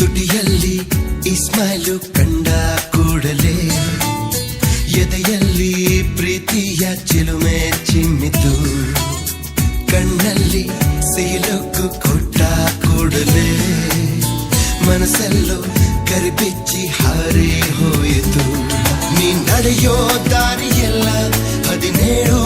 ತುಟಿಯಲ್ಲಿ ಈ ಸ್ಮೈಲು ಕಂಡ ಕೂಡಲೇ ಎದೆಯಲ್ಲಿ ಪ್ರೀತಿಯ ಚಿಲುಮೆ ಚಿಮ್ಮಿತು. ಕಣ್ಣಲ್ಲಿ ಸಿಲುಕು ಕೊಟ್ಟ ಕೂಡಲೇ ಮನಸ್ಸೆಲ್ಲೋ ಕರಿಬಿಚ್ಚಿ ಹಾರಿ ಹೋಯಿತು. ನೀ ನಡೆಯೋ ದಾರಿಯೆಲ್ಲ 17